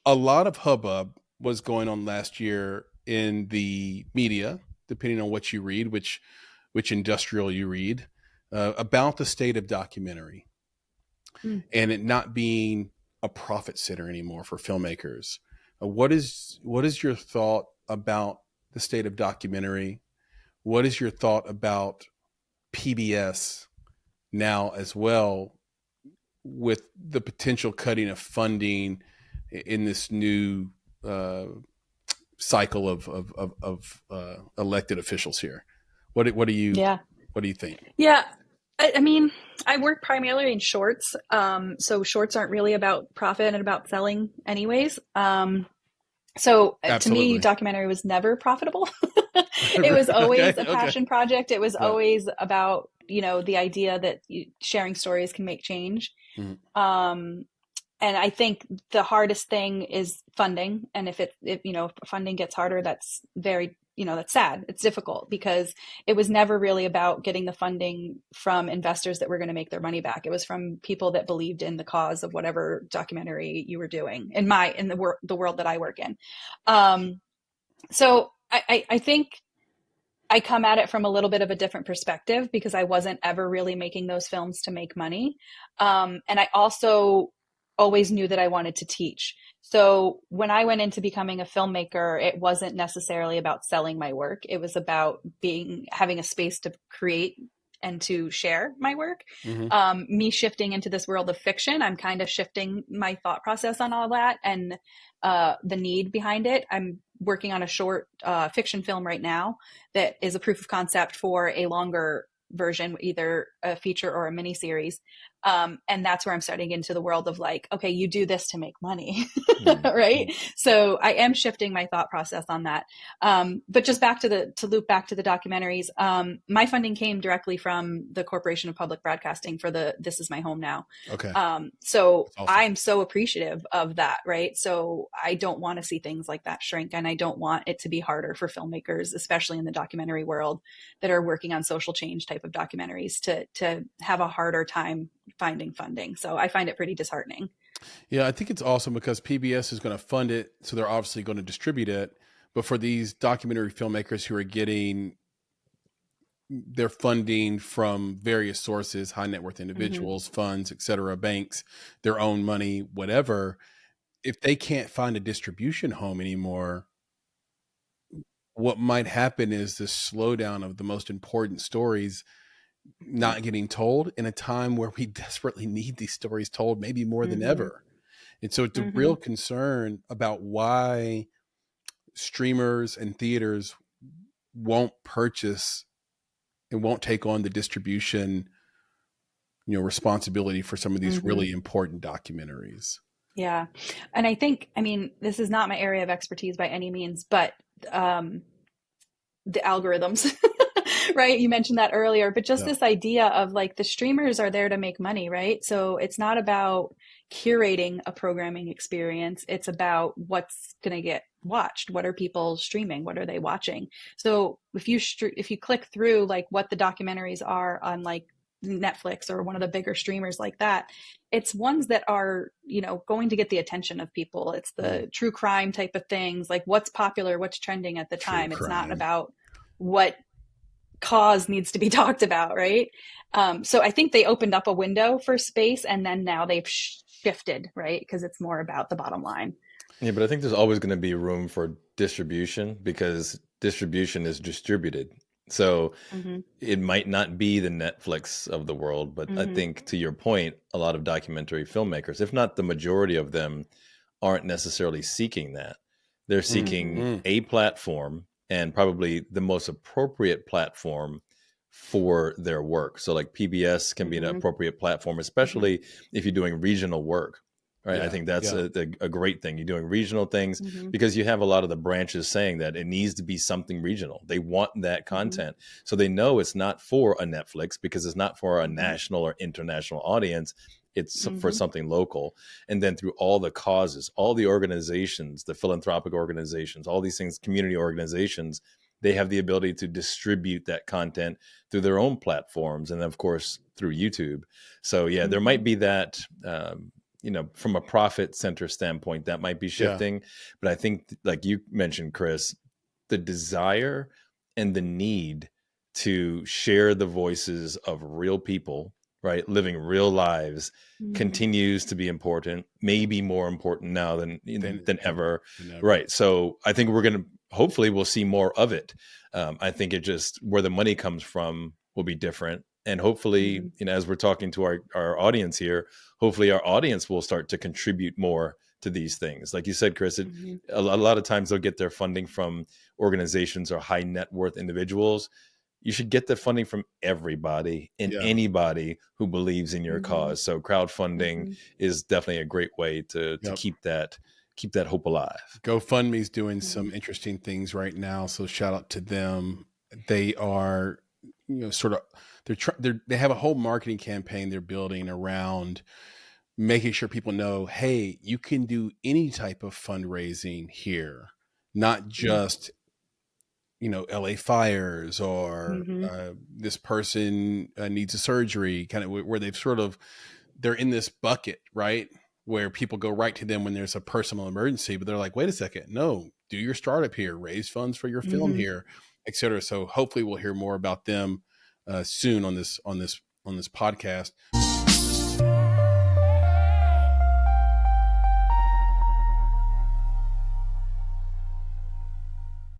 a lot of hubbub was going on last year in the media, depending on what you read, which industrial you read, about the state of documentary Mm. and it not being a profit center anymore for filmmakers. What is your thought about the state of documentary? What is your thought about PBS now as well, with the potential cutting of funding in this new cycle of elected officials here? What do Yeah. you think? Yeah. I mean, I work primarily in shorts. So shorts aren't really about profit and about selling anyways. So to me, Absolutely. documentary was never profitable. It was Okay. always a Okay. passion project. It was Right. always about, the idea that sharing stories can make change. Mhm. Um, and I think the hardest thing is funding. And if funding gets harder, that's very, that's sad. It's difficult because it was never really about getting the funding from investors that were going to make their money back. It was from people that believed in the cause of whatever documentary you were doing in the world that I work in. So I think I come at it from a little bit of a different perspective because I wasn't ever really making those films to make money. And I also always knew that I wanted to teach. So when I went into becoming a filmmaker, it wasn't necessarily about selling my work. It was about having a space to create and to share my work. Mhm. Me shifting into this world of fiction, I'm kind of shifting my thought process on all that and the need behind it. I'm working on a short fiction film right now that is a proof of concept for a longer version, either a feature or a miniseries. And that's where I'm starting into the world of like, okay, you do this to make money, right? So I am shifting my thought process on that. But just to loop back to the documentaries, my funding came directly from the Corporation of Public Broadcasting for This Is My Home Now. Okay. So That's awesome. I'm so appreciative of that, right? So I don't want to see things like that shrink, and I don't want it to be harder for filmmakers, especially in the documentary world, that are working on social change type of documentaries to have a harder time finding funding. So I find it pretty disheartening. Yeah, I think it's awesome because PBS is going to fund it, so they're obviously going to distribute it. But for these documentary filmmakers who are getting their funding from various sources, high net worth Mm-hmm. individuals, funds, et cetera, banks, their own money, whatever, if they can't find a distribution home anymore, what might happen is this slowdown of the most important stories not getting told in a time where we desperately need these stories told, maybe more than Mm-hmm. ever. And so it's a Mm-hmm. real concern about why streamers and theaters won't purchase and won't take on the distribution, responsibility for some of these Mm-hmm. really important documentaries. Yeah. And I mean, this is not my area of expertise by any means, but um, the algorithms, right? You mentioned that earlier, but just Yeah. this idea of like the streamers are there to make money, right? So it's not about curating a programming experience. It's about what's going to get watched. What are people streaming? What are they watching? So if you click through like what the documentaries are on like Netflix or one of the bigger streamers like that, it's ones that are, going to get the attention of people. It's Mm. the true crime type of things, like what's popular, what's trending at the True time. It's not crime. about what cause needs to be talked about, right? So I think they opened up a window for space, and then now they've shifted, right? Because it's more about the bottom line. Yeah, but I think there's always going to be room for distribution because distribution is distributed. So Mm-hmm. it might not be the Netflix of the world, but I Mm-hmm. think to your point, a lot of documentary filmmakers, if not the majority of them, aren't necessarily seeking that. They're Mm. Mm-hmm. seeking Mm. a platform and probably the most appropriate platform for their work. So like PBS can be an Mm-hmm. appropriate platform, Mm-hmm. especially if you're doing regional work. Right. I Yeah. think that's Yeah. a great thing. You're doing regional things Mm-hmm. because you have a lot of the branches saying that it needs to be something regional. They want that Mm-hmm. content. So they know it's not for a Netflix because it's not for a Mm-hmm. national or international audience. It's for Mm-hmm. something local. And then through all the causes, all the organizations, the philanthropic organizations, all these things, community organizations, they have the ability to distribute that content through their own platforms and of course through YouTube. So yeah, there Mm-hmm. might be that from a profit center standpoint, that might be shifting. But I think, like you mentioned, Chris, the desire and the need to share the voices of real people, right, living real lives, continues to be important, maybe more important now than ever. Right. So I think hopefully we'll see more of it. I think it just, where the money comes from will be different. And hopefully, as we're talking to our audience here, hopefully our audience will start to contribute more to these things. Like you said, Chris, a lot of times they'll get their funding from organizations or high net worth individuals. You should get the funding from everybody and anybody who believes in your cause. So crowdfunding is definitely a great way to keep that hope alive. GoFundMe's doing some interesting things right now, so shout out to them. They are, sort of, they have a whole marketing campaign they're building around making sure people know, hey, you can do any type of fundraising here, not just LA fires or this person needs a surgery, kind of where they're in this bucket, right? Where people go right to them when there's a personal emergency, but they're like, wait a second, no, do your startup here, raise funds for your film here, etc. So hopefully we'll hear more about them soon on this podcast.